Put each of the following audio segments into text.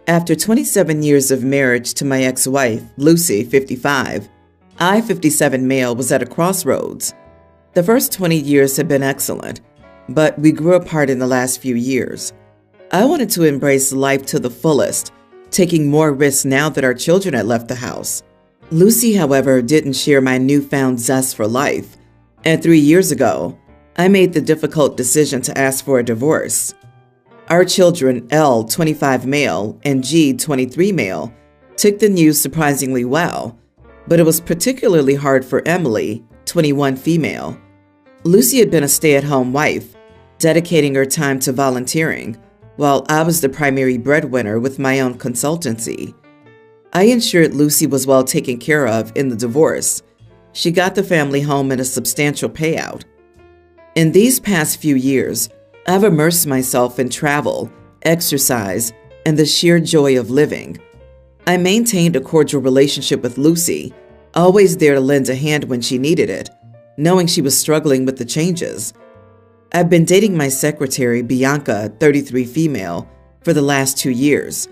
After 27 years of marriage to my ex-wife, Lucy, 55, I, 57 male, was at a crossroads. The first 20 years had been excellent, but we grew apart in the last few years. I wanted to embrace life to the fullest, taking more risks now that our children had left the house. Lucy, however, didn't share my newfound zest for life, and 3 years ago, I made the difficult decision to ask for a divorce. Our children, L, 25 male, and G, 23 male, took the news surprisingly well, but it was particularly hard for Emily, 21 female. Lucy had been a stay-at-home wife, dedicating her time to volunteering, while I was the primary breadwinner with my own consultancy. I ensured Lucy was well taken care of in the divorce. She got the family home in a substantial payout. In these past few years, I've immersed myself in travel, exercise, and the sheer joy of living. I maintained a cordial relationship with Lucy, always there to lend a hand when she needed it, knowing she was struggling with the changes. I've been dating my secretary, Bianca, 33 female, for the last 2 years.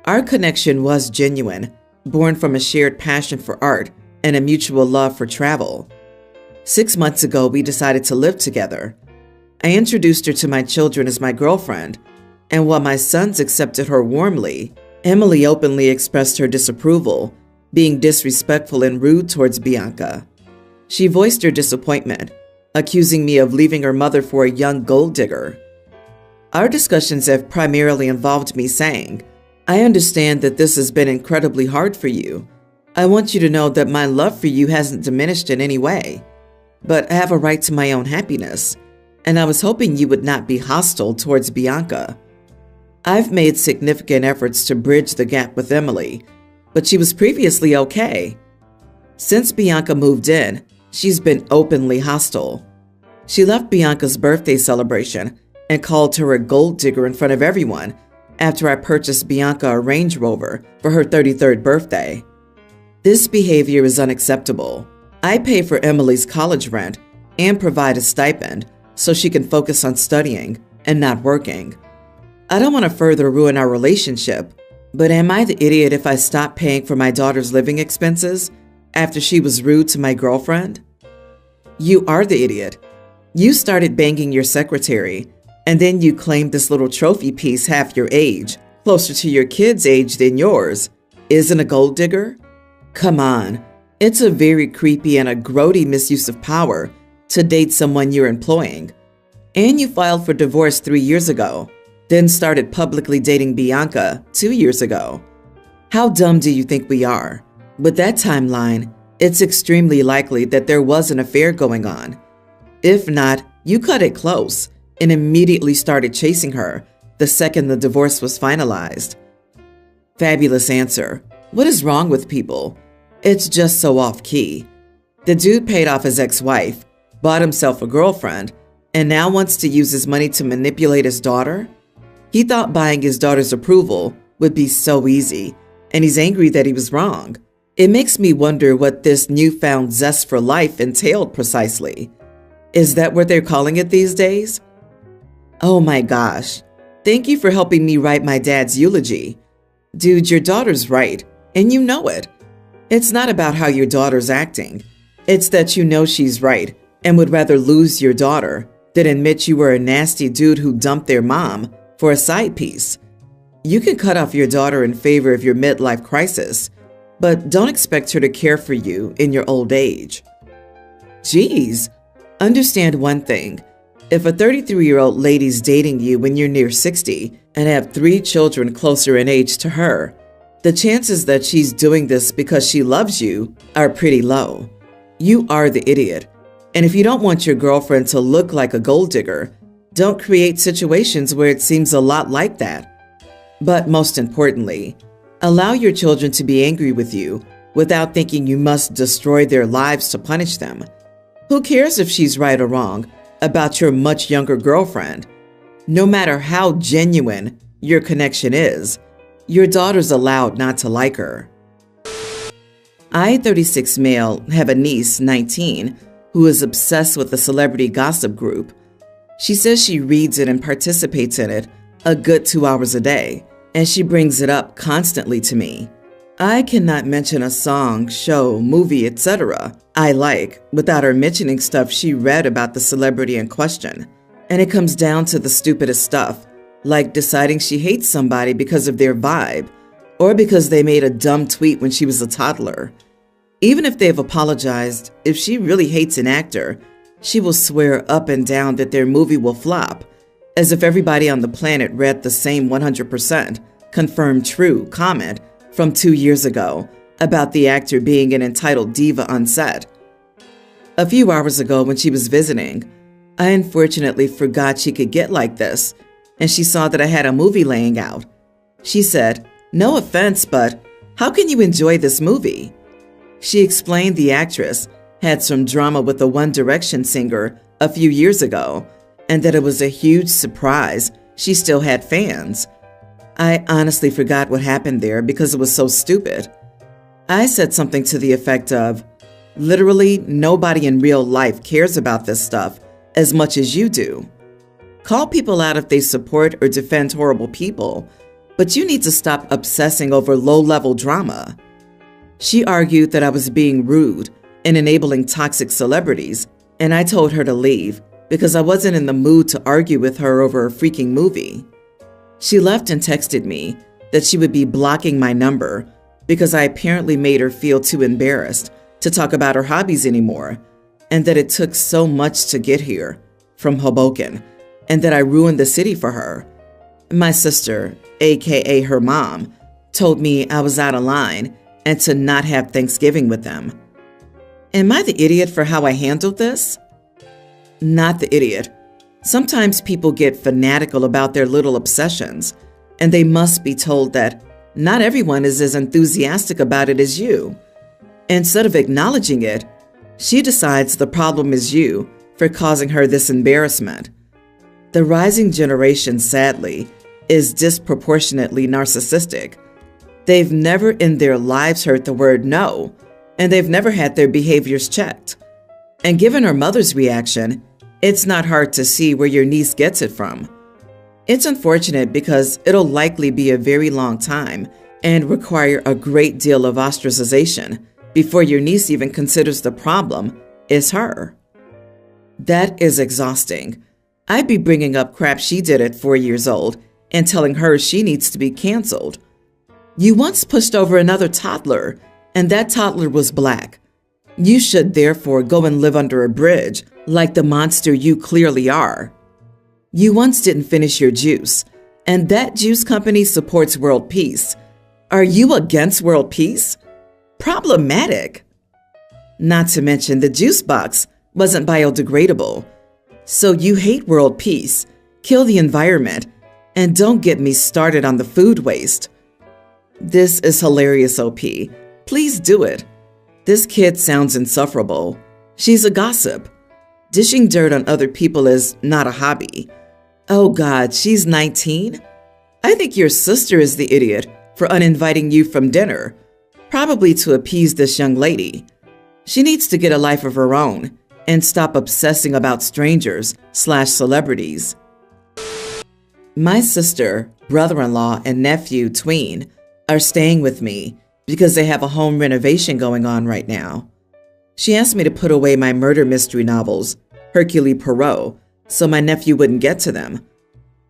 Our connection was genuine, born from a shared passion for art and a mutual love for travel. 6 months ago, we decided to live together. I introduced her to my children as my girlfriend, and while my sons accepted her warmly, Emily openly expressed her disapproval, being disrespectful and rude towards Bianca. She voiced her disappointment, accusing me of leaving her mother for a young gold digger. Our discussions have primarily involved me saying, "I understand that this has been incredibly hard for you. I want you to know that my love for you hasn't diminished in any way, but I have a right to my own happiness, and I was hoping you would not be hostile towards Bianca." I've made significant efforts to bridge the gap with Emily, but she was previously okay. Since Bianca moved in, she's been openly hostile. She left Bianca's birthday celebration and called her a gold digger in front of everyone after I purchased Bianca a Range Rover for her 33rd birthday. This behavior is unacceptable. I pay for Emily's college rent and provide a stipend so she can focus on studying and not working. I don't want to further ruin our relationship, but am I the idiot if I stop paying for my daughter's living expenses after she was rude to my girlfriend? You are the idiot. You started banging your secretary, and then you claimed this little trophy piece half your age, closer to your kid's age than yours, isn't a gold digger? Come on, it's a very creepy and a grody misuse of power to date someone you're employing. And you filed for divorce 3 years ago, then started publicly dating Bianca 2 years ago. How dumb do you think we are? With that timeline, it's extremely likely that there was an affair going on. If not, you cut it close and immediately started chasing her the second the divorce was finalized. Fabulous answer. What is wrong with people? It's just so off-key. The dude paid off his ex-wife, bought himself a girlfriend, and now wants to use his money to manipulate his daughter? He thought buying his daughter's approval would be so easy, and he's angry that he was wrong. It makes me wonder what this newfound zest for life entailed precisely. Is that what they're calling it these days? Oh my gosh. Thank you for helping me write my dad's eulogy. Dude, your daughter's right, and you know it. It's not about how your daughter's acting. It's that you know she's right and would rather lose your daughter than admit you were a nasty dude who dumped their mom for a side piece. You can cut off your daughter in favor of your midlife crisis, but don't expect her to care for you in your old age. Geez, understand one thing. If a 33-year-old lady's dating you when you're near 60 and have 3 children closer in age to her, the chances that she's doing this because she loves you are pretty low. You are the idiot. And if you don't want your girlfriend to look like a gold digger, don't create situations where it seems a lot like that. But most importantly, allow your children to be angry with you without thinking you must destroy their lives to punish them. Who cares if she's right or wrong about your much younger girlfriend? No matter how genuine your connection is, your daughter's allowed not to like her. I, 36 male, have a niece, 19, who is obsessed with the celebrity gossip group. She says she reads it and participates in it a good 2 hours a day, and she brings it up constantly to me. I cannot mention a song, show, movie, etc. I like without her mentioning stuff she read about the celebrity in question. And it comes down to the stupidest stuff, like deciding she hates somebody because of their vibe, or because they made a dumb tweet when she was a toddler. Even if they've apologized, if she really hates an actor, she will swear up and down that their movie will flop, as if everybody on the planet read the same 100% confirmed true comment from 2 years ago about the actor being an entitled diva on set. A few hours ago when she was visiting, I unfortunately forgot she could get like this, and she saw that I had a movie laying out. She said, "No offense, but how can you enjoy this movie?" She explained the actress had some drama with a One Direction singer a few years ago, and that it was a huge surprise she still had fans. I honestly forgot what happened there because it was so stupid. I said something to the effect of, "Literally nobody in real life cares about this stuff as much as you do. Call people out if they support or defend horrible people, but you need to stop obsessing over low-level drama." She argued that I was being rude and enabling toxic celebrities, and I told her to leave because I wasn't in the mood to argue with her over a freaking movie. She left and texted me that she would be blocking my number because I apparently made her feel too embarrassed to talk about her hobbies anymore, and that it took so much to get here from Hoboken, and that I ruined the city for her. My sister, aka her mom, told me I was out of line and to not have Thanksgiving with them. Am I the idiot for how I handled this? Not the idiot. Sometimes people get fanatical about their little obsessions, and they must be told that not everyone is as enthusiastic about it as you. Instead of acknowledging it, she decides the problem is you for causing her this embarrassment. The rising generation, sadly, is disproportionately narcissistic. They've never in their lives heard the word no, and they've never had their behaviors checked. And given her mother's reaction, it's not hard to see where your niece gets it from. It's unfortunate because it'll likely be a very long time and require a great deal of ostracization before your niece even considers the problem is her. That is exhausting. I'd be bringing up crap she did at 4 years old and telling her she needs to be canceled. You once pushed over another toddler, and that toddler was black. You should therefore go and live under a bridge like the monster you clearly are. You once didn't finish your juice, and that juice company supports world peace. Are you against world peace? Problematic. Not to mention the juice box wasn't biodegradable. So you hate world peace, kill the environment, and don't get me started on the food waste. This is hilarious, OP. Please do it. This kid sounds insufferable. She's a gossip. Dishing dirt on other people is not a hobby. Oh God, she's 19? I think your sister is the idiot for uninviting you from dinner, probably to appease this young lady. She needs to get a life of her own and stop obsessing about strangers/celebrities. My sister, brother-in-law, and nephew, tween, are staying with me because they have a home renovation going on right now. She asked me to put away my murder mystery novels, Hercule Poirot, so my nephew wouldn't get to them.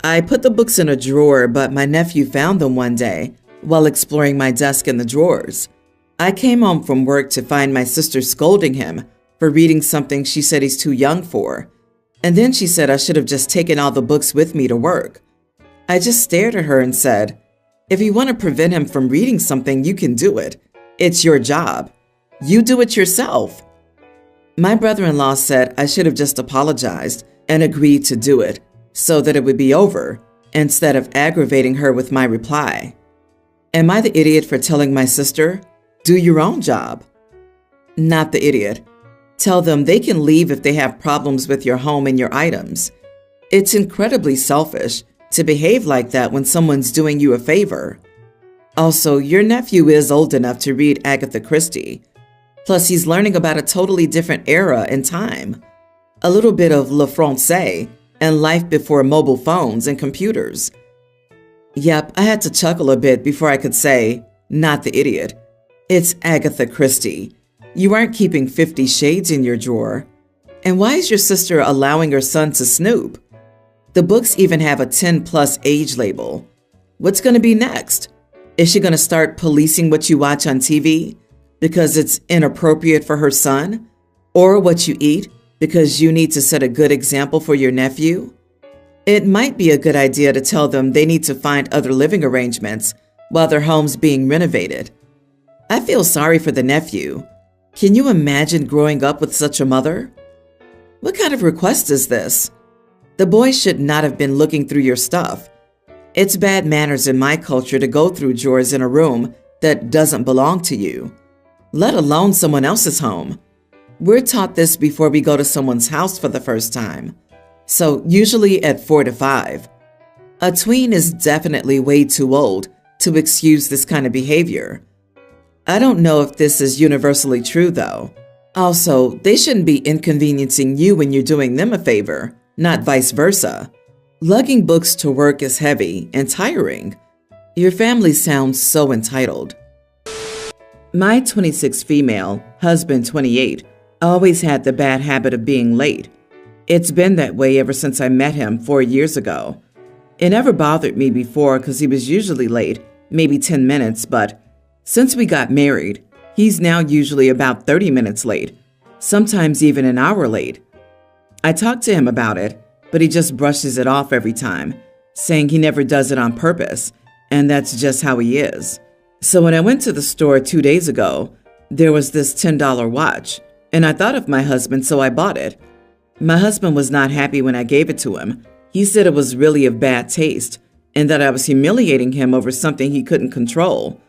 I put the books in a drawer, but my nephew found them one day while exploring my desk in the drawers. I came home from work to find my sister scolding him for reading something she said he's too young for. And then she said I should have just taken all the books with me to work. I just stared at her and said, "If you want to prevent him from reading something, you can do it. It's your job. You do it yourself." My brother-in-law said I should have just apologized and agreed to do it so that it would be over, instead of aggravating her with my reply. Am I the idiot for telling my sister, "Do your own job"? Not the idiot. Tell them they can leave if they have problems with your home and your items. It's incredibly selfish to behave like that when someone's doing you a favor. Also, your nephew is old enough to read Agatha Christie. Plus, he's learning about a totally different era and time. A little bit of Le Français and life before mobile phones and computers. Yep, I had to chuckle a bit before I could say, not the idiot. It's Agatha Christie. You aren't keeping 50 Shades in your drawer. And why is your sister allowing her son to snoop? The books even have a 10+ age label. What's going to be next? Is she going to start policing what you watch on TV because it's inappropriate for her son? Or what you eat because you need to set a good example for your nephew? It might be a good idea to tell them they need to find other living arrangements while their home's being renovated. I feel sorry for the nephew. Can you imagine growing up with such a mother? What kind of request is this? The boy should not have been looking through your stuff. It's bad manners in my culture to go through drawers in a room that doesn't belong to you, let alone someone else's home. We're taught this before we go to someone's house for the first time. So usually at 4 to 5. A tween is definitely way too old to excuse this kind of behavior. I don't know if this is universally true though. Also, they shouldn't be inconveniencing you when you're doing them a favor, not vice versa. Lugging books to work is heavy and tiring. Your family sounds so entitled. My 26 female, husband 28, always had the bad habit of being late. It's been that way ever since I met him 4 years ago. It never bothered me before because he was usually late, maybe 10 minutes, but since we got married, he's now usually about 30 minutes late, sometimes even an hour late. I talked to him about it, but he just brushes it off every time, saying he never does it on purpose, and that's just how he is. So when I went to the store 2 days ago, there was this $10 watch, and I thought of my husband, so I bought it. My husband was not happy when I gave it to him. He said it was really of bad taste and that I was humiliating him over something he couldn't control.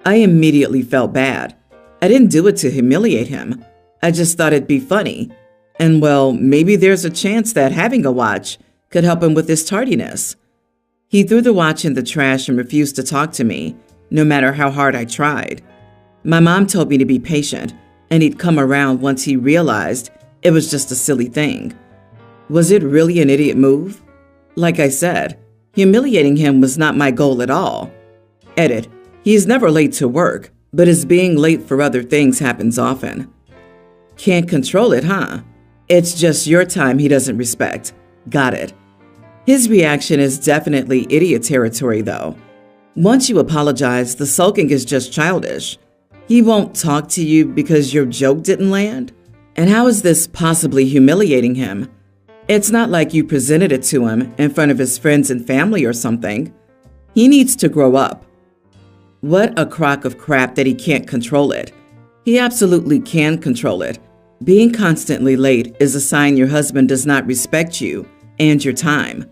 I immediately felt bad. I didn't do it to humiliate him. I just thought it'd be funny. And well, maybe there's a chance that having a watch could help him with his tardiness. He threw the watch in the trash and refused to talk to me, no matter how hard I tried. My mom told me to be patient, and he'd come around once he realized it was just a silly thing. Was it really an idiot move? Like I said, humiliating him was not my goal at all. Edit. He's never late to work, but his being late for other things happens often. Can't control it, huh? It's just your time he doesn't respect. Got it. His reaction is definitely idiot territory, though. Once you apologize, the sulking is just childish. He won't talk to you because your joke didn't land? And how is this possibly humiliating him? It's not like you presented it to him in front of his friends and family or something. He needs to grow up. What a crock of crap that he can't control it. He absolutely can control it. Being constantly late is a sign your husband does not respect you and your time.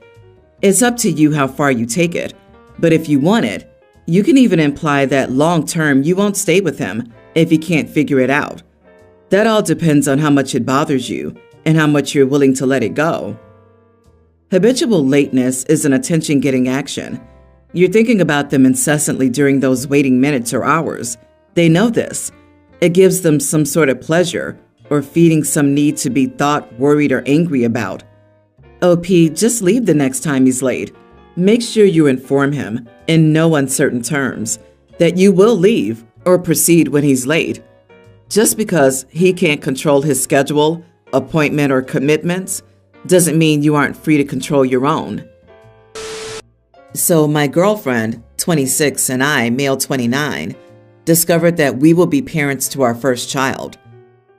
It's up to you how far you take it, but if you want it, you can even imply that long term you won't stay with him if he can't figure it out. That all depends on how much it bothers you and how much you're willing to let it go. Habitual lateness is an attention-getting action. You're thinking about them incessantly during those waiting minutes or hours. They know this. It gives them some sort of pleasure or feeding some need to be thought, worried, or angry about. OP, just leave the next time he's late. Make sure you inform him, in no uncertain terms, that you will leave or proceed when he's late. Just because he can't control his schedule, appointment, or commitments doesn't mean you aren't free to control your own. So my girlfriend, 26, and I, male 29, discovered that we will be parents to our first child.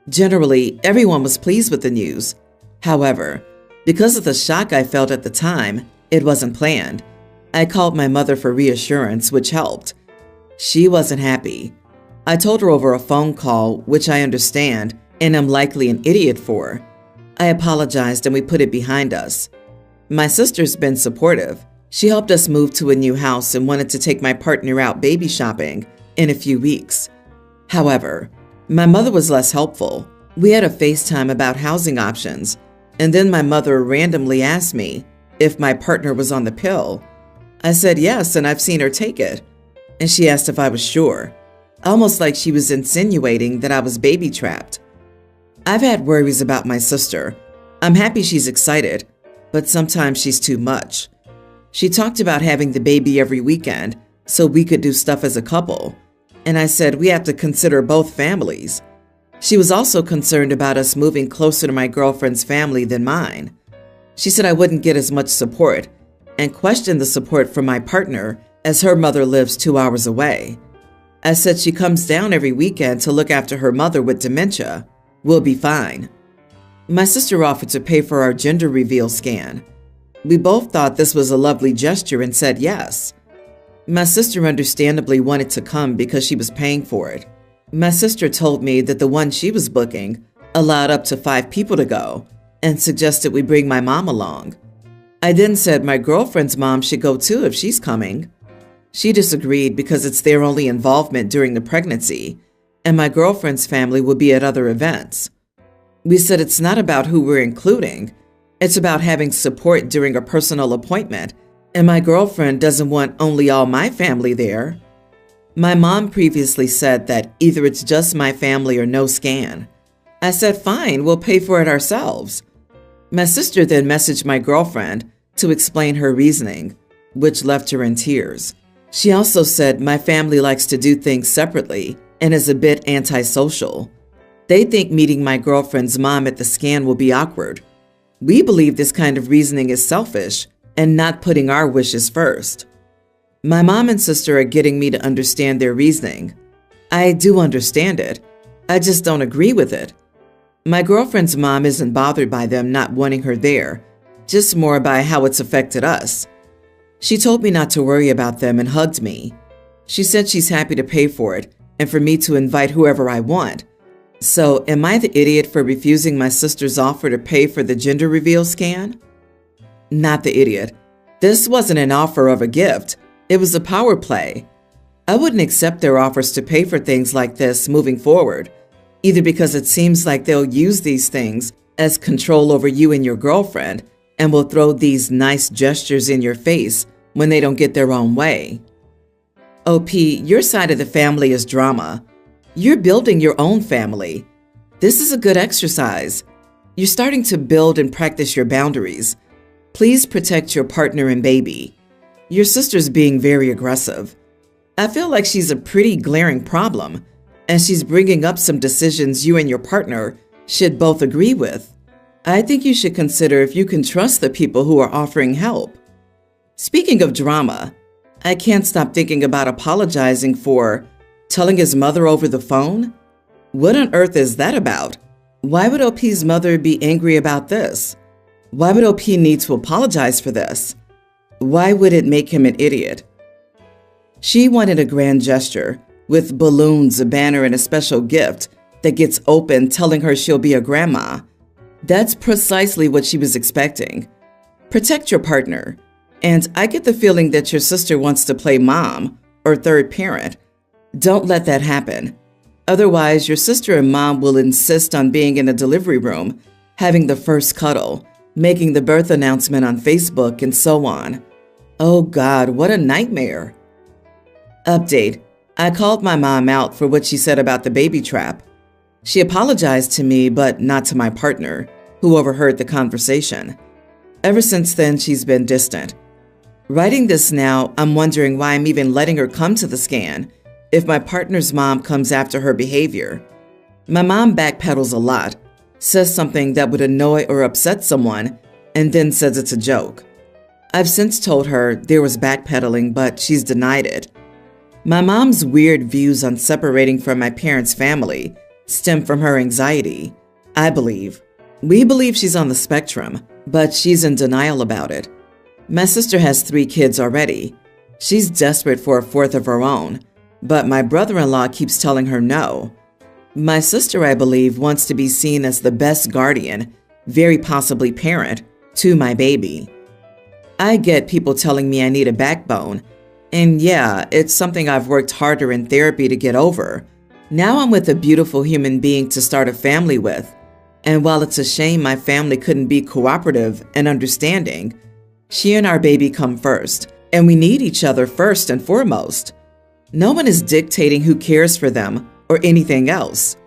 Generally, everyone was pleased with the news. However, because of the shock I felt at the time, it wasn't planned. I called my mother for reassurance, which helped. She wasn't happy. I told her over a phone call, which I understand and am likely an idiot for. I apologized and we put it behind us. My sister's been supportive. She helped us move to a new house and wanted to take my partner out baby shopping in a few weeks. However, my mother was less helpful. We had a FaceTime about housing options, and then my mother randomly asked me if my partner was on the pill. I said yes, and I've seen her take it. And she asked if I was sure, almost like she was insinuating that I was baby trapped. I've had worries about my sister. I'm happy she's excited, but sometimes she's too much. She talked about having the baby every weekend so we could do stuff as a couple, and I said we have to consider both families. She was also concerned about us moving closer to my girlfriend's family than mine. She said I wouldn't get as much support and questioned the support from my partner as her mother lives 2 hours away. I said she comes down every weekend to look after her mother with dementia. We'll be fine. My sister offered to pay for our gender reveal scan. We both thought this was a lovely gesture and said yes. My sister understandably wanted to come because she was paying for it. My sister told me that the one she was booking allowed up to 5 people to go and suggested we bring my mom along. I then said my girlfriend's mom should go too if she's coming. She disagreed because it's their only involvement during the pregnancy, and my girlfriend's family will be at other events. We said it's not about who we're including, it's about having support during a personal appointment, and my girlfriend doesn't want only all my family there. My mom previously said that either it's just my family or no scan. I said fine, we'll pay for it ourselves. My sister then messaged my girlfriend to explain her reasoning, which left her in tears. She also said my family likes to do things separately and is a bit antisocial. They think meeting my girlfriend's mom at the scan will be awkward. We believe this kind of reasoning is selfish and not putting our wishes first. My mom and sister are getting me to understand their reasoning. I do understand it. I just don't agree with it. My girlfriend's mom isn't bothered by them not wanting her there, just more by how it's affected us. She told me not to worry about them and hugged me. She said she's happy to pay for it and for me to invite whoever I want. So, am I the idiot for refusing my sister's offer to pay for the gender reveal scan? Not the idiot. This wasn't an offer of a gift. It was a power play. I wouldn't accept their offers to pay for things like this moving forward, either because it seems like they'll use these things as control over you and your girlfriend and will throw these nice gestures in your face when they don't get their own way. OP, your side of the family is drama. You're building your own family. This is a good exercise. You're starting to build and practice your boundaries. Please protect your partner and baby. Your sister's being very aggressive. I feel like she's a pretty glaring problem, and she's bringing up some decisions you and your partner should both agree with. I think you should consider if you can trust the people who are offering help. Speaking of drama, I can't stop thinking about apologizing for telling his mother over the phone? What on earth is that about? Why would OP's mother be angry about this? Why would OP need to apologize for this? Why would it make him an idiot? She wanted a grand gesture with balloons, a banner, and a special gift that gets opened telling her she'll be a grandma. That's precisely what she was expecting. Protect your partner. And I get the feeling that your sister wants to play mom or third parent. Don't let that happen. Otherwise, your sister and mom will insist on being in a delivery room, having the first cuddle, making the birth announcement on Facebook, and so on. Oh God, what a nightmare. Update. I called my mom out for what she said about the baby trap. She apologized to me, but not to my partner, who overheard the conversation. Ever since then, she's been distant. Writing this now, I'm wondering why I'm even letting her come to the scan if my partner's mom comes after her behavior. My mom backpedals a lot, says something that would annoy or upset someone, and then says it's a joke. I've since told her there was backpedaling, but she's denied it. My mom's weird views on separating from my parents' family stem from her anxiety, I believe. We believe she's on the spectrum, but she's in denial about it. My sister has 3 kids already. She's desperate for a 4th of her own, but my brother-in-law keeps telling her no. My sister, I believe, wants to be seen as the best guardian, very possibly parent, to my baby. I get people telling me I need a backbone, and yeah, it's something I've worked harder in therapy to get over. Now I'm with a beautiful human being to start a family with, and while it's a shame my family couldn't be cooperative and understanding, she and our baby come first, and we need each other first and foremost. No one is dictating who cares for them or anything else.